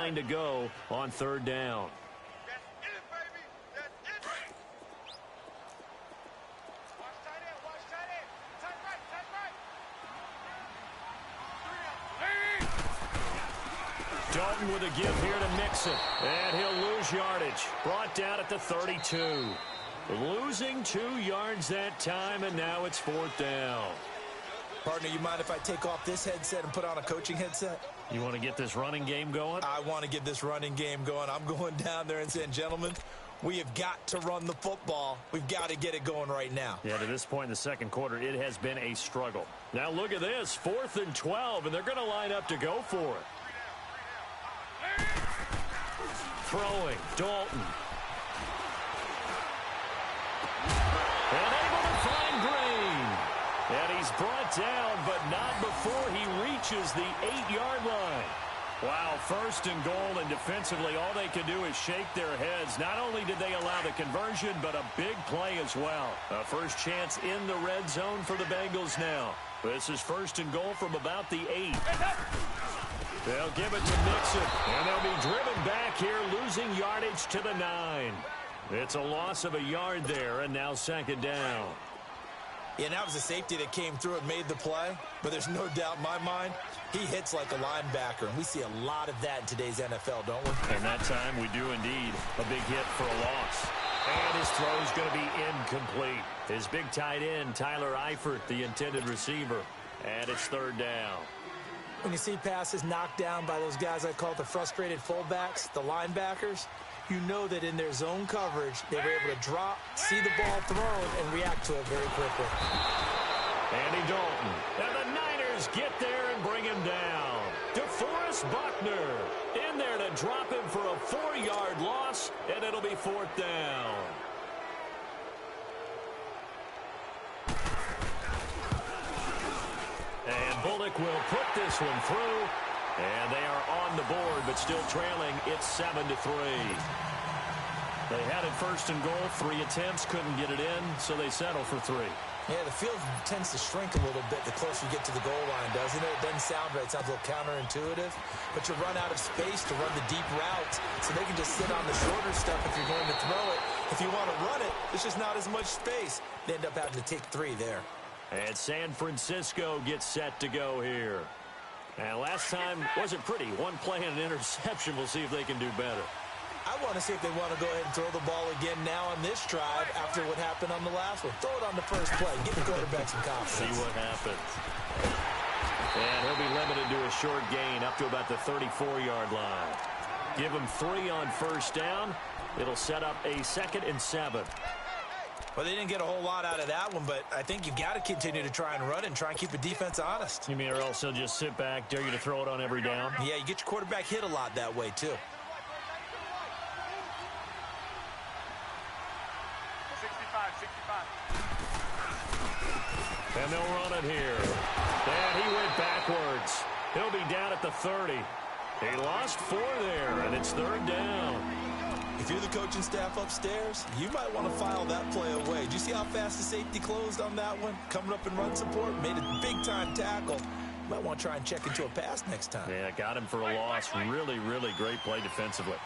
1:09 to go on third down. That's it, baby. That's it. Watch tight end. Watch tight end. Tight right. Tight right. Dalton with a give here to Mixon. And he'll lose yardage. Brought down at the 32. Losing 2 yards that time, and now it's fourth down. Partner, you mind if I take off this headset and put on a coaching headset? You want to get this running game going? I want to get this running game going. I'm going down there and saying, gentlemen, we have got to run the football. We've got to get it going right now. Yeah, to this point in the second quarter, it has been a struggle. Now look at this, 4th and 12, and they're going to line up to go for it. Throwing, Dalton. And able to find Green. And he's brought down, but not before he reaches the 8-yard line. Wow, 1st and goal, and defensively, all they can do is shake their heads. Not only did they allow the conversion, but a big play as well. A first chance in the red zone for the Bengals now. This is 1st and goal from about the 8. They'll give it to Mixon, and they'll be driven back here, losing yardage to the 9. It's a loss of a yard there, and now 2nd down. Yeah, that was a safety that came through and made the play, but there's no doubt in my mind, he hits like a linebacker, and we see a lot of that in today's NFL, don't we? And that time we do indeed. A big hit for a loss. And his throw is going to be incomplete. His big tight end, Tyler Eifert, the intended receiver, and it's 3rd down. When you see passes knocked down by those guys I call the frustrated fullbacks, the linebackers, you know that in their zone coverage, they were able to drop, see the ball thrown, and react to it very quickly. Andy Dalton. And the Niners get there and bring him down. DeForest Buckner in there to drop him for a 4-yard loss, and it'll be 4th down. And Bullock will put this one through. And they are on the board, but still trailing. It's 7-3. They had it 1st and goal. 3 attempts, couldn't get it in, so they settle for 3. Yeah, the field tends to shrink a little bit the closer you get to the goal line, doesn't it? It doesn't sound right. It sounds a little counterintuitive. But you run out of space to run the deep routes, so they can just sit on the shorter stuff if you're going to throw it. If you want to run it, there's just not as much space. They end up having to take 3 there. And San Francisco gets set to go here. And last time wasn't pretty. 1 play and an interception. We'll see if they can do better. I want to see if they want to go ahead and throw the ball again now on this drive after what happened on the last one. Throw it on the first play. Give the quarterback some confidence. See what happens. And he'll be limited to a short gain up to about the 34-yard line. Give him 3 on 1st down. It'll set up a 2nd and 7. Well, they didn't get a whole lot out of that one, but I think you've got to continue to try and run and try and keep the defense honest. You mean, or else they'll just sit back, dare you to throw it on every down? Yeah, you get your quarterback hit a lot that way, too. 65. And they'll run it here. And he went backwards. He'll be down at the 30. He lost 4 there, and it's 3rd down. If you're the coaching staff upstairs, you might want to file that play away. Did you see how fast the safety closed on that one? Coming up in run support, made a big-time tackle. You might want to try and check into a pass next time. Yeah, got him for a loss. Really, really great play defensively.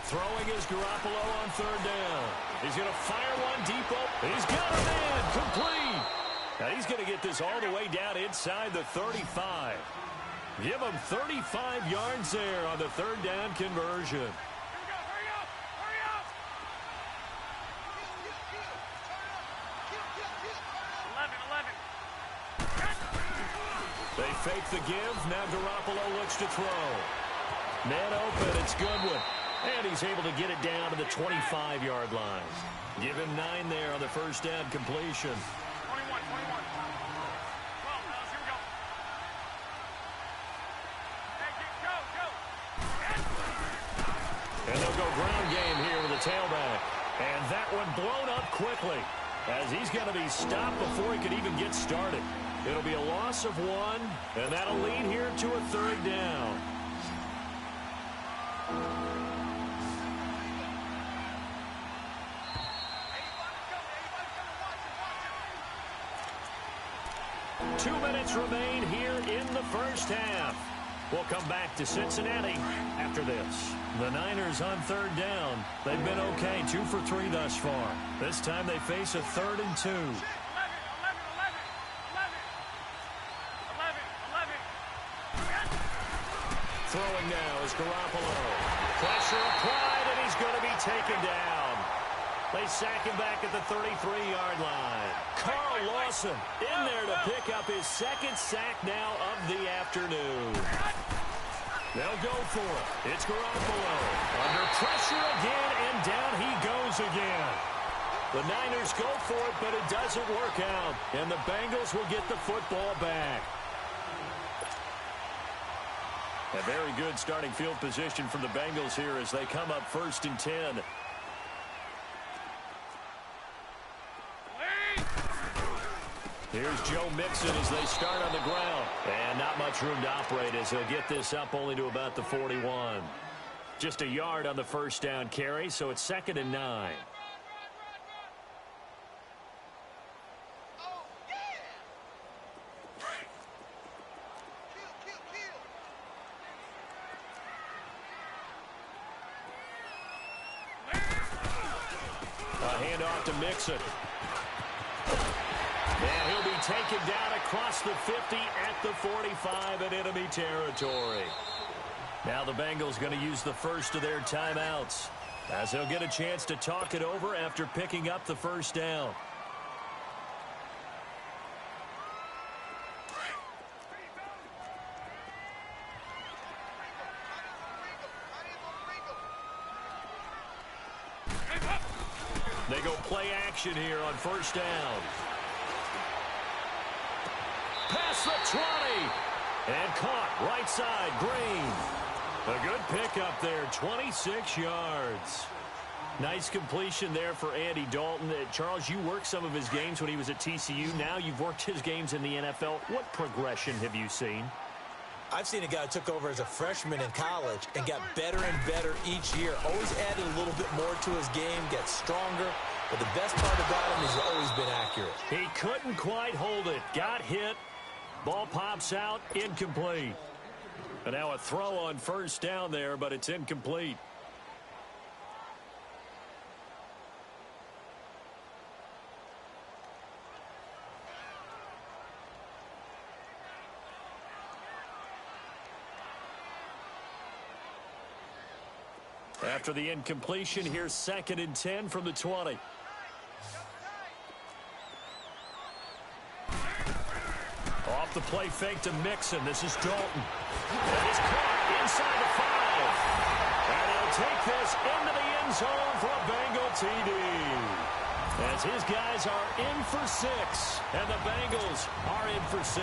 Throwing is Garoppolo on 3rd down. He's going to fire one deep open. He's got him in. Complete. Now he's going to get this all the way down inside the 35. Give him 35 yards there on the 3rd down conversion. Hurry up. 11. They fake the give. Now Garoppolo looks to throw. Man open. It's Goodwin. And he's able to get it down to the 25-yard line. Give him 9 there on the 1st down completion. 21. 12, here we go. And they'll go ground game here with a tailback. And that one blown up quickly as he's going to be stopped before he could even get started. It'll be a loss of 1, and that'll lead here to a 3rd down. 2 minutes remain here in the first half. We'll come back to Cincinnati after this. The Niners on third down. They've been okay, 2 for 3 thus far. This time they face a 3rd and 2. Throwing now is Garoppolo. Pressure applied, and he's going to be taken down. They sack him back at the 33-yard line. Carl Lawson in there to pick up his 2nd sack now of the afternoon. They'll go for it. It's Garoppolo. Under pressure again, and down he goes again. The Niners go for it, but it doesn't work out. And the Bengals will get the football back. A very good starting field position from the Bengals here as they come up 1st and 10. Here's Joe Mixon as they start on the ground. And not much room to operate as he'll get this up only to about the 41. Just a yard on the first down carry, so it's 2nd and 9. Handoff to Mixon. And he'll be taken down across the 50 at the 45 in enemy territory. Now the Bengals going to use the first of their timeouts as they'll get a chance to talk it over after picking up the first down. They go play action here on first down. Past the 20. And caught right side, Green. A good pickup there, 26 yards. Nice completion there for Andy Dalton. Charles, you worked some of his games when he was at TCU. Now you've worked his games in the NFL. What progression have you seen? I've seen a guy who took over as a freshman in college and got better and better each year. Always added a little bit more to his game, gets stronger. But the best part about him is he's always been accurate. He couldn't quite hold it. Got hit. Ball pops out. Incomplete. And now a throw on first down there, but it's incomplete. After the incompletion, here's 2nd and 10 from the 20. Off the play fake to Mixon. This is Dalton. And he's caught inside the 5. And he'll take this into the end zone for a Bengal TD. As his guys are in for 6. And the Bengals are in for 6.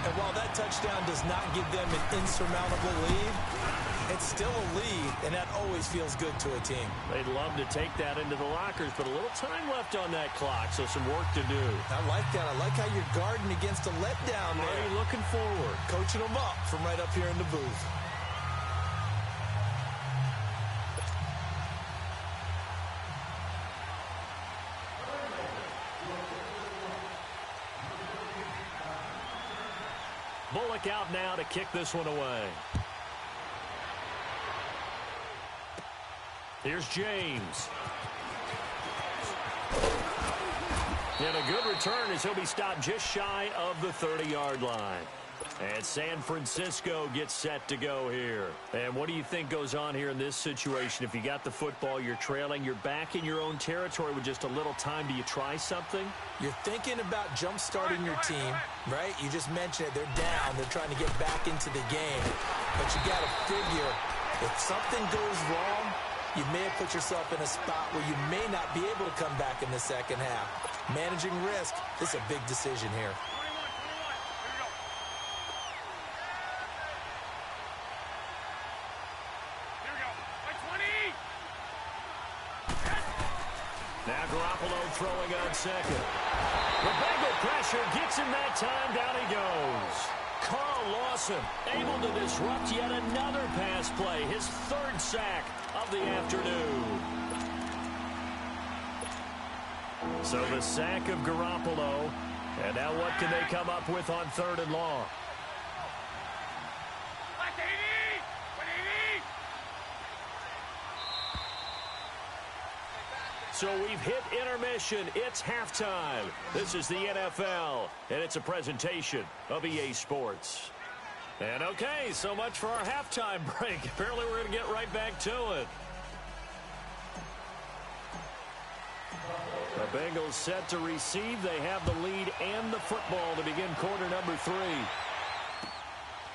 And while that touchdown does not give them an insurmountable lead, it's still a lead, and that always feels good to a team. They'd love to take that into the lockers, but a little time left on that clock, so some work to do. I like that. I like how you're guarding against a letdown there. Already looking forward. Coaching them up from right up here in the booth. Bullock out now to kick this one away. Here's James. And a good return as he'll be stopped just shy of the 30-yard line. And San Francisco gets set to go here. And what do you think goes on here in this situation? If you got the football, you're trailing, you're back in your own territory with just a little time. Do you try something? You're thinking about jump-starting your team, right? You just mentioned it. They're down. They're trying to get back into the game. But you got to figure if something goes wrong, you may have put yourself in a spot where you may not be able to come back in the second half. Managing risk, this is a big decision here. Now Garoppolo throwing on second. The Bengal pressure gets him that time. Down he goes. Carl Lawson able to disrupt yet another pass play. His 3rd sack of the afternoon. So the sack of Garoppolo And now what can they come up with on 3rd and long? So we've hit intermission. It's halftime. This is the NFL, and it's a presentation of EA Sports. And okay, so much for our halftime break. Apparently we're going to get right back to it. The Bengals set to receive. They have the lead and the football to begin quarter number 3.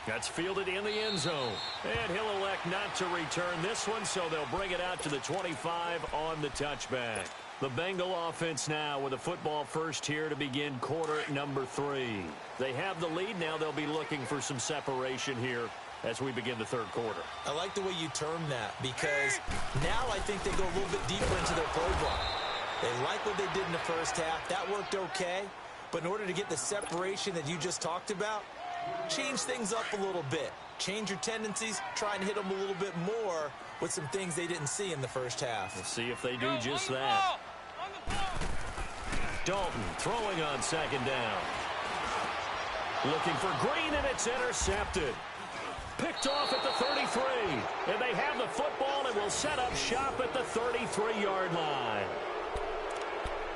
That's fielded in the end zone. And he'll elect not to return this one, so they'll bring it out to the 25 on the touchback. The Bengal offense now with a football first here to begin quarter number 3. They have the lead. Now they'll be looking for some separation here as we begin the 3rd quarter. I like the way you term that because now I think they go a little bit deeper into their playbook. They like what they did in the first half. That worked okay. But in order to get the separation that you just talked about, change things up a little bit. Change your tendencies. Try and hit them a little bit more with some things they didn't see in the first half. Let's see if they do just that. Dalton throwing on 2nd down. Looking for Green, and it's intercepted. Picked off at the 33. And they have the football and will set up shop at the 33-yard line.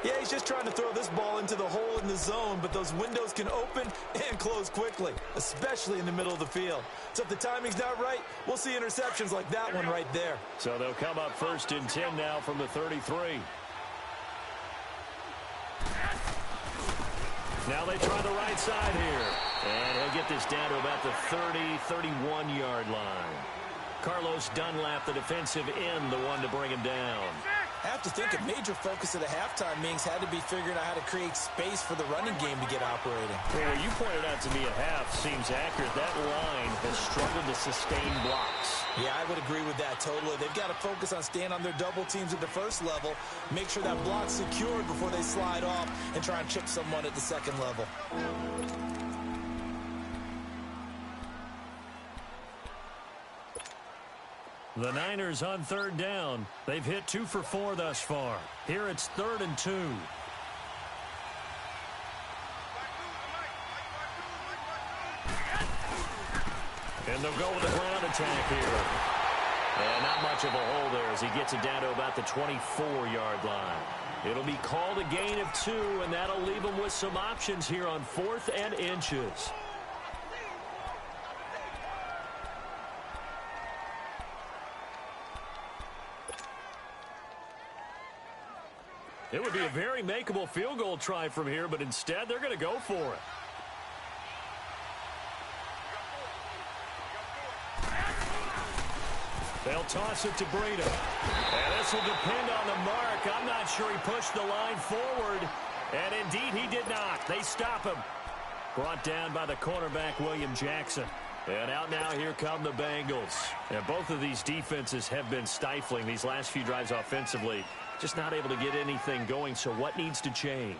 Yeah, he's just trying to throw this ball into the hole in the zone, but those windows can open and close quickly, especially in the middle of the field. So if the timing's not right, we'll see interceptions like that one right there. So they'll come up 1st and 10 now from the 33. Now they try the right side here. And he'll get this down to about the 30, 31-yard line. Carlos Dunlap, the defensive end, the one to bring him down. I have to think a major focus of the halftime meetings had to be figuring out how to create space for the running game to get operating. Well, you pointed out to me at half seems accurate. That line has struggled to sustain blocks. Yeah, I would agree with that totally. They've got to focus on staying on their double teams at the first level, make sure that block's secured before they slide off and try and chip someone at the second level. The Niners on 3rd down. They've hit 2 for 4 thus far. Here it's 3rd and 2. And they'll go with a ground attack here. And not much of a hole there as he gets it down to about the 24-yard line. It'll be called a gain of 2, and that'll leave them with some options here on 4th and inches. It would be a very makeable field goal try from here, but instead they're going to go for it. They'll toss it to Breida. And this will depend on the mark. I'm not sure he pushed the line forward. And indeed he did not. They stop him. Brought down by the cornerback, William Jackson. And out now, here come the Bengals. And both of these defenses have been stifling these last few drives offensively. Just not able to get anything going, so what needs to change?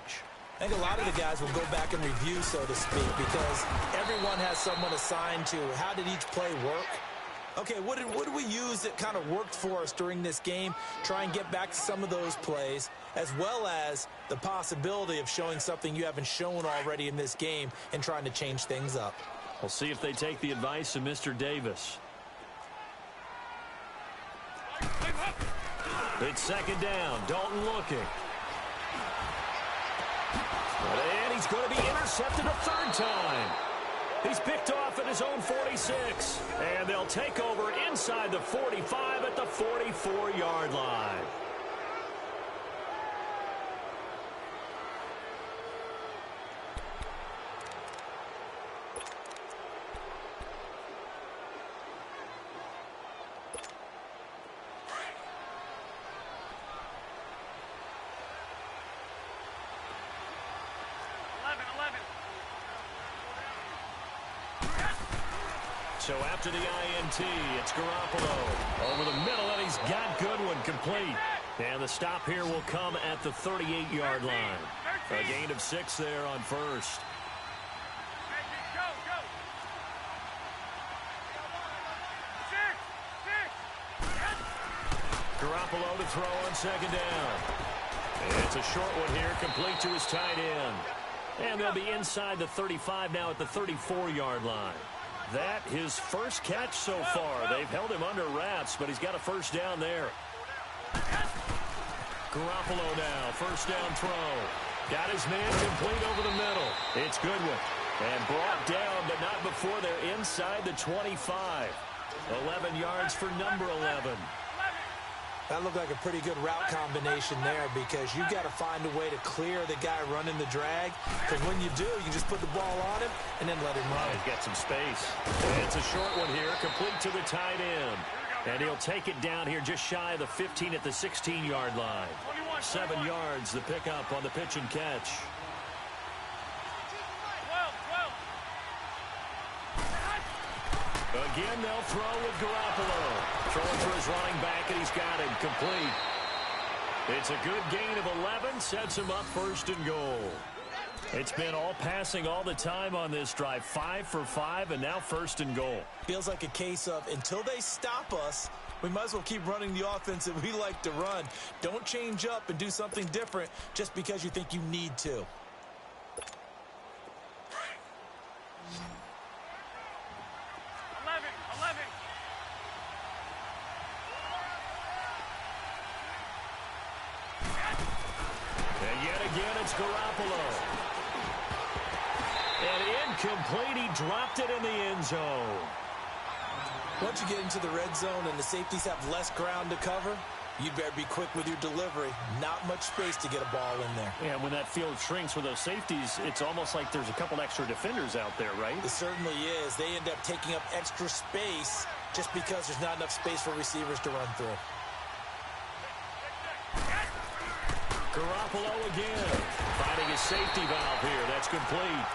I think a lot of the guys will go back and review, so to speak, because everyone has someone assigned to how did each play work. Okay, what did we use that kind of worked for us during this game? Try and get back to some of those plays, as well as the possibility of showing something you haven't shown already in this game and trying to change things up. We'll see if they take the advice of Mr. Davis. It's 2nd down. Dalton looking. And he's going to be intercepted a 3rd time. He's picked off at his own 46. And they'll take over inside the 45 at the 44-yard line. So after the INT, it's Garoppolo over the middle, and he's got Goodwin complete. And the stop here will come at the 38-yard line. A gain of 6 there on 1st. Garoppolo to throw on 2nd down. And it's a short one here, complete to his tight end. And they'll be inside the 35 now at the 34-yard line. That his first catch so far. They've held him under wraps, but he's got a first down there. Garoppolo now, first down throw. Got his man complete over the middle. It's Goodwin. And brought down, but not before they're inside the 25. 11 yards for number 11. That looked like a pretty good route combination there because you've got to find a way to clear the guy running the drag. Because when you do, you just put the ball on him and then let him run. He's got some space. And it's a short one here, complete to the tight end. And he'll take it down here just shy of the 15 at the 16-yard line. 7 yards, the pickup on the pitch and catch. Again, they'll throw with Garoppolo. Throwing for his running back, and he's got him complete. It's a good gain of 11, sets him up first and goal. It's been all passing all the time on this drive. 5 for 5, and now first and goal. Feels like a case of until they stop us, we might as well keep running the offense that we like to run. Don't change up and do something different just because you think you need to. It's Garoppolo. And incomplete. He dropped it in the end zone. Once you get into the red zone and the safeties have less ground to cover, you'd better be quick with your delivery. Not much space to get a ball in there. Yeah, when that field shrinks with those safeties, it's almost like there's a couple extra defenders out there, right? It certainly is. They end up taking up extra space just because there's not enough space for receivers to run through. Garoppolo again, finding his safety valve here. That's complete.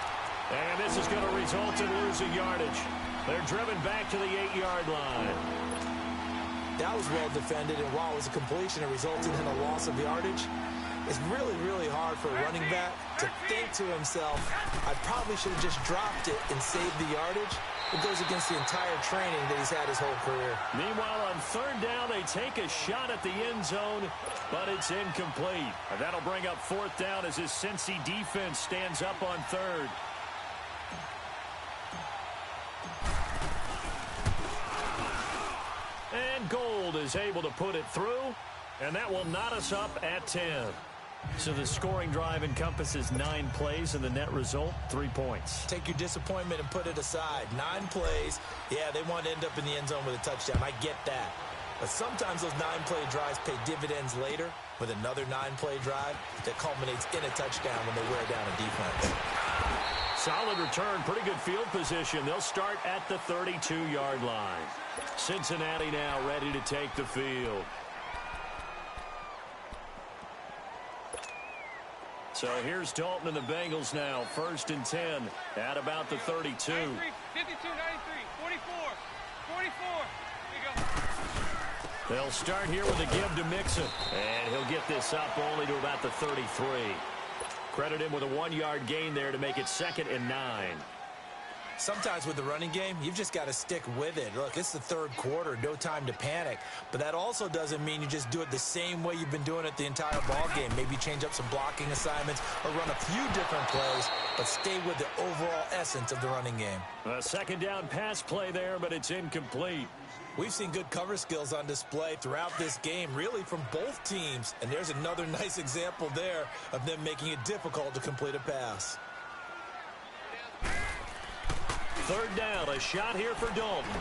And this is going to result in losing yardage. They're driven back to the 8-yard line. That was well defended, and while it was a completion, it resulted in a loss of yardage. It's really, really hard for a running back to think to himself, I probably should have just dropped it and saved the yardage. It goes against the entire training that he's had his whole career. Meanwhile, on third down, they take a shot at the end zone, but it's incomplete. And that'll bring up fourth down as his Cincy defense stands up on third. And Gold is able to put it through, and that will knot us up at 10. So the scoring drive encompasses 9 plays, and the net result, 3 points. Take your disappointment and put it aside. 9 plays, yeah, they want to end up in the end zone with a touchdown. I get that. But sometimes those 9-play drives pay dividends later with another 9-play drive that culminates in a touchdown when they wear down a defense. Solid return, pretty good field position. They'll start at the 32-yard line. Cincinnati now ready to take the field. So here's Dalton and the Bengals now. First and 10 at about the 32. 52, 93, 44, 44. They'll start here with a give to Mixon. And he'll get this up only to about the 33. Credit him with a 1-yard gain there to make it 2nd and 9. Sometimes with the running game, you've just got to stick with it. Look, it's the third quarter, no time to panic. But that also doesn't mean you just do it the same way you've been doing it the entire ball game. Maybe change up some blocking assignments or run a few different plays, but stay with the overall essence of the running game. A second down pass play there, but it's incomplete. We've seen good cover skills on display throughout this game, really from both teams. And there's another nice example there of them making it difficult to complete a pass. Third down, a shot here for Dalton.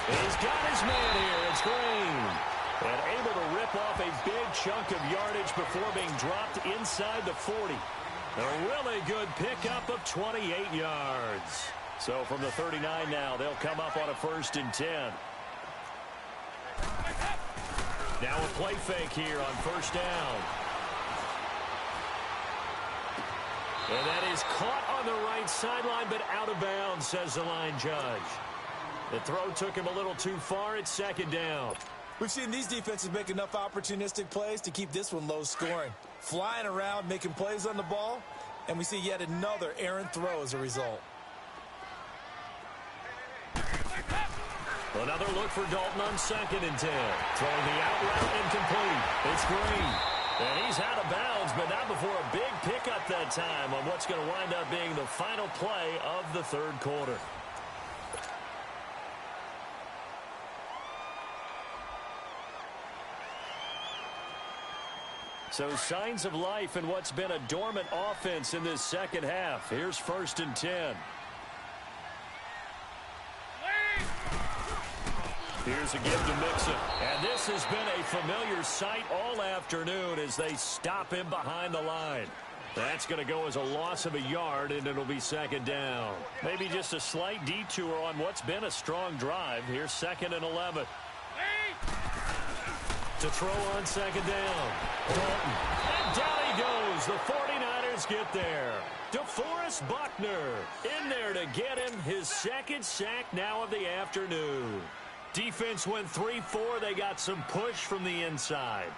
He's got his man here. It's Green. And able to rip off a big chunk of yardage before being dropped inside the 40. A really good pickup of 28 yards. So from the 39 now, they'll come up on a 1st and 10. Now a play fake here on 1st down. And that is caught on the right sideline, but out of bounds, says the line judge. The throw took him a little too far. It's 2nd down. We've seen these defenses make enough opportunistic plays to keep this one low scoring. Flying around, making plays on the ball, and we see yet another errant throw as a result. Another look for Dalton on 2nd and 10. Throwing the out route incomplete. It's Green. And he's out of bounds, but not before a big pickup that time on what's going to wind up being the final play of the third quarter. So signs of life in what's been a dormant offense in this second half. Here's 1st and 10. Here's a give to Mixon. And this has been a familiar sight all afternoon as they stop him behind the line. That's going to go as a loss of a yard, and it'll be 2nd down. Maybe just a slight detour on what's been a strong drive. Here's 2nd and 11. To throw on 2nd down. Dalton. And down he goes. The 49ers get there. DeForest Buckner in there to get him his 2nd sack now of the afternoon. Defense went 3-4. They got some push from the inside.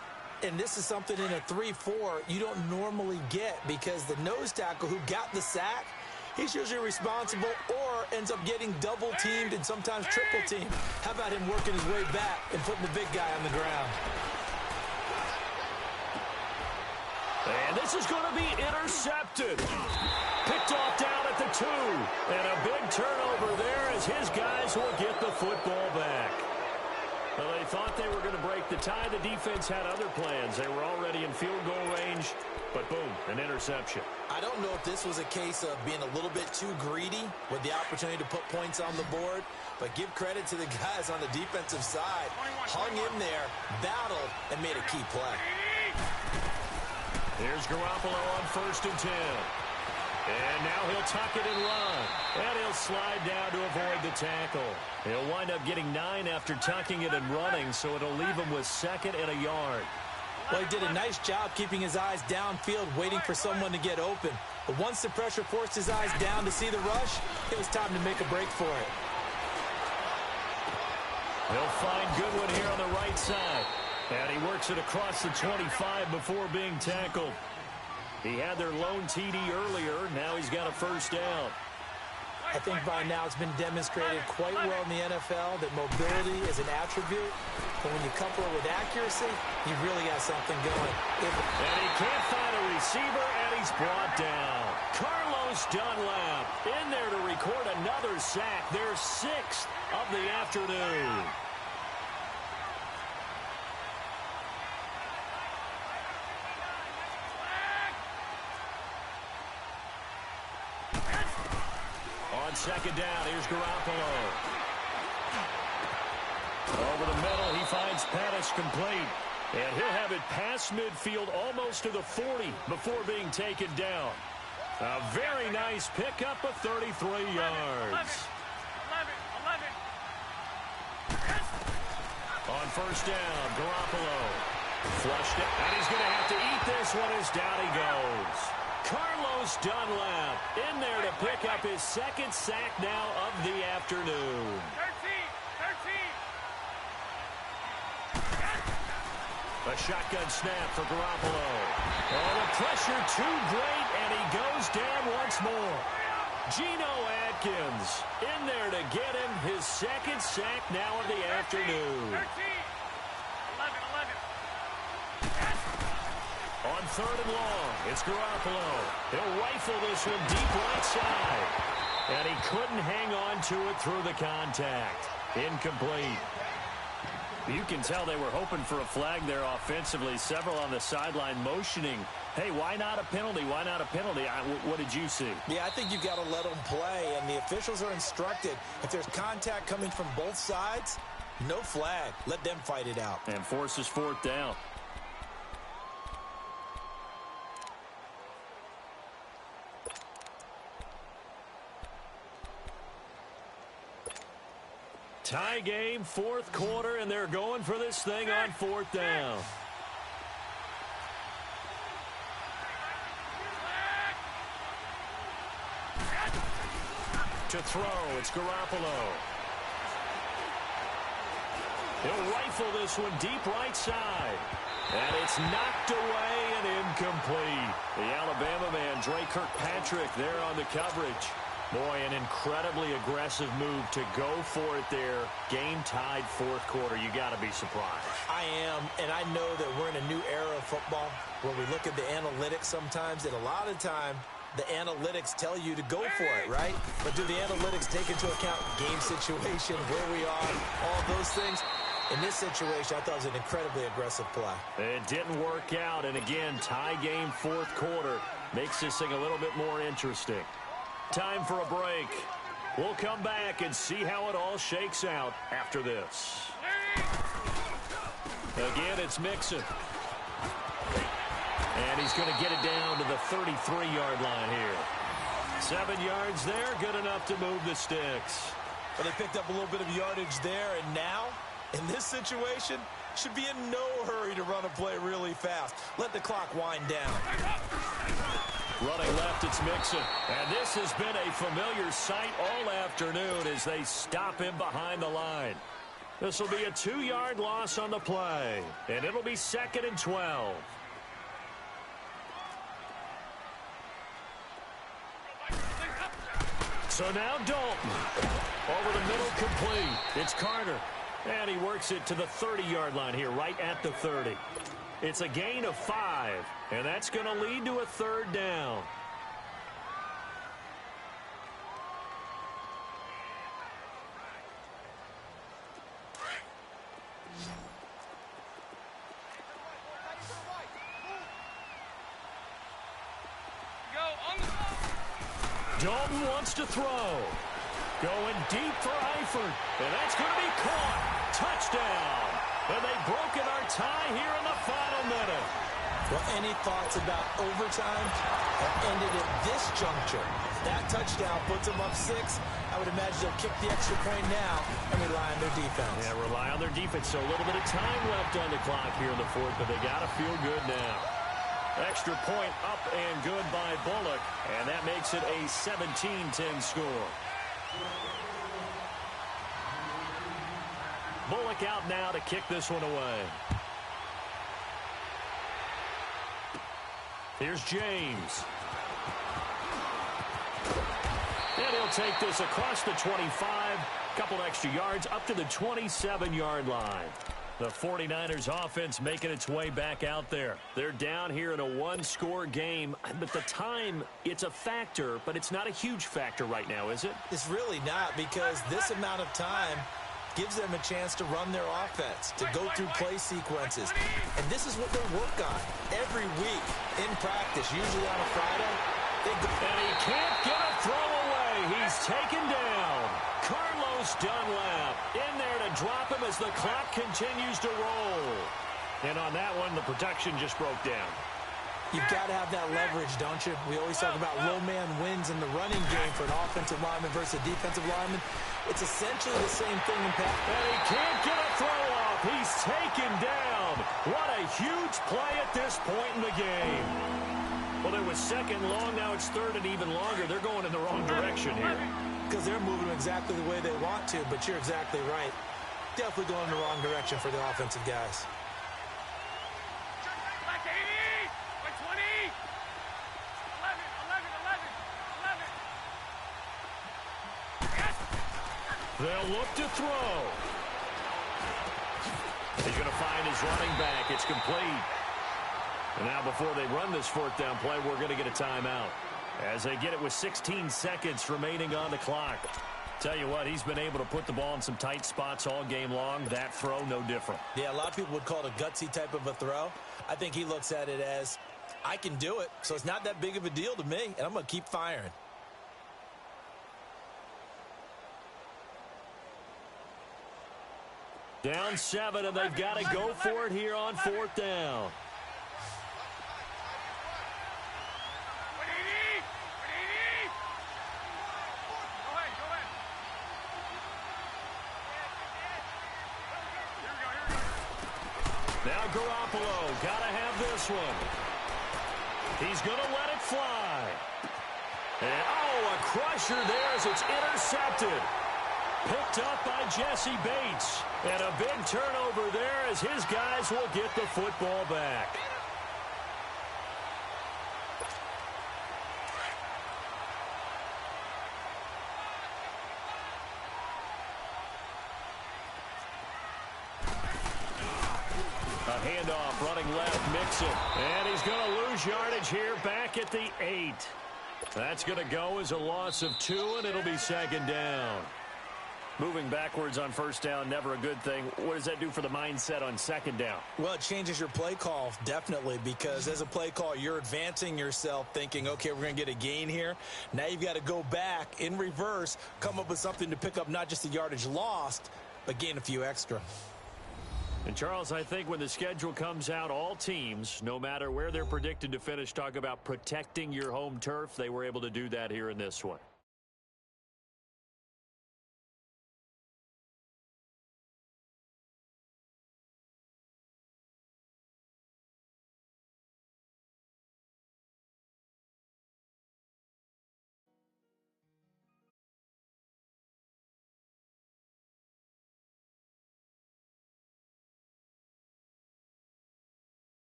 And this is something in a 3-4 you don't normally get because the nose tackle who got the sack, he's usually responsible or ends up getting double-teamed and sometimes triple-teamed. How about him working his way back and putting the big guy on the ground? And this is going to be intercepted. Picked off down at the 2. And a big turnover there as his guys will get the football back. Well, they thought they were going to break the tie. The defense had other plans. They were already in field goal range. But boom, an interception. I don't know if this was a case of being a little bit too greedy with the opportunity to put points on the board, but give credit to the guys on the defensive side. Hung in there, battled, and made a key play. Here's Garoppolo on 1st and 10. And now he'll tuck it and run. And he'll slide down to avoid the tackle. He'll wind up getting 9 after tucking it and running, so it'll leave him with 2nd and a yard. Well, he did a nice job keeping his eyes downfield, waiting for someone to get open. But once the pressure forced his eyes down to see the rush, it was time to make a break for it. He'll find Goodwin here on the right side. And he works it across the 25 before being tackled. He had their lone TD earlier. Now he's got a 1st down. I think by now it's been demonstrated quite well in the NFL that mobility is an attribute. But when you couple it with accuracy, you really got something going. And he can't find a receiver, and he's brought down. Carlos Dunlap in there to record another sack. Their 6th of the afternoon. On 2nd down, here's Garoppolo. Over the middle, he finds Pettis complete. And he'll have it past midfield almost to the 40 before being taken down. A very nice pickup of 33 yards. 11. On 1st down, Garoppolo. Flushed it, and he's going to have to eat this one as down he goes. Carlos Dunlap in there to pick up his 2nd sack now of the afternoon. 13. A shotgun snap for Garoppolo. Oh, the pressure too great, and he goes down once more. Geno Atkins in there to get him his 2nd sack now of the afternoon. 13. 11. On 3rd and long, it's Garoppolo. He'll rifle this one deep right side. And he couldn't hang on to it through the contact. Incomplete. You can tell they were hoping for a flag there offensively. Several on the sideline motioning. Hey, why not a penalty? Why not a penalty? What did you see? Yeah, I think you've got to let them play, and the officials are instructed. If there's contact coming from both sides, no flag. Let them fight it out. And forces 4th down. Tie game, 4th quarter, and they're going for this thing on 4th down. To throw, it's Garoppolo. He'll rifle this one deep right side. And it's knocked away and incomplete. The Alabama man, Dre Kirkpatrick, there on the coverage. Boy, an incredibly aggressive move to go for it there. Game-tied fourth quarter. You got to be surprised. I am, and I know that we're in a new era of football where we look at the analytics sometimes, and a lot of the time, the analytics tell you to go for it, right? But do the analytics take into account game situation, where we are, all those things? In this situation, I thought it was an incredibly aggressive play. It didn't work out, and again, tie game fourth quarter makes this thing a little bit more interesting. Time for a break. We'll come back and see how it all shakes out after this. Again, it's Mixon. And he's going to get it down to the 33-yard line here. 7 yards there, good enough to move the sticks. Well, they picked up a little bit of yardage there, and now, in this situation, should be in no hurry to run a play really fast. Let the clock wind down. Running left, it's Mixon. And this has been a familiar sight all afternoon as they stop him behind the line. This will be a 2-yard loss on the play, and it'll be 2nd and 12. So now Dalton. Over the middle, complete. It's Carter. And he works it to the 30-yard line here, right at the 30. It's a gain of 5, and that's going to lead to a 3rd down. Dalton wants to throw. Going deep for Eifert. And that's going to be caught. Touchdown. And they've broken our tie here in the final minute. Well, any thoughts about overtime have ended at this juncture. That touchdown puts them up 6. I would imagine they'll kick the extra point now and rely on their defense. Yeah, rely on their defense. So a little bit of time left on the clock here in the fourth, but they got to feel good now. Extra point up and good by Bullock, and that makes it a 17-10 score. Bullock out now to kick this one away. Here's James. And he'll take this across the 25, couple extra yards up to the 27-yard line. The 49ers offense making its way back out there. They're down here in a one-score game, but the time, it's a factor, but it's not a huge factor right now, is it? It's really not, because this amount of time gives them a chance to run their offense, to go through play sequences. And this is what they work on every week in practice, usually on a Friday. And he can't get a throw away. He's taken down. Carlos Dunlap in there to drop him as the clock continues to roll. And on that one, the protection just broke down. You've got to have that leverage, don't you? We always talk about low man wins in the running game for an offensive lineman versus a defensive lineman. It's essentially the same thing in pass. And he can't get a throw off. He's taken down. What a huge play at this point in the game. Well, it was second long. Now it's third and even longer. They're going in the wrong direction here. Because they're moving exactly the way they want to, but you're exactly right. Definitely going in the wrong direction for the offensive guys. Like 80, like 20, 11. They'll look to throw. He's going to find his running back. It's complete. And now before they run this fourth down play, we're going to get a timeout. As they get it with 16 seconds remaining on the clock. Tell you what, he's been able to put the ball in some tight spots all game long. That throw, no different. Yeah, a lot of people would call it a gutsy type of a throw. I think he looks at it as, I can do it, so it's not that big of a deal to me, and I'm going to keep firing. Down 7, and they've got to go for it here on fourth down. Now Garoppolo, got to have this one. He's going to let it fly. And, oh, a crusher there as it's intercepted. Picked up by Jesse Bates. And a big turnover there as his guys will get the football back. handoff, running left, Mixon. And he's going to lose yardage here back at the 8. That's going to go as a loss of 2, and it'll be second down. Moving backwards on first down, never a good thing. What does that do for the mindset on second down? Well, it changes your play call, definitely, because as a play call, you're advancing yourself thinking, okay, we're going to get a gain here. Now you've got to go back in reverse, come up with something to pick up not just the yardage lost, but gain a few extra. And, Charles, I think when the schedule comes out, all teams, no matter where they're predicted to finish, talk about protecting your home turf. They were able to do that here in this one.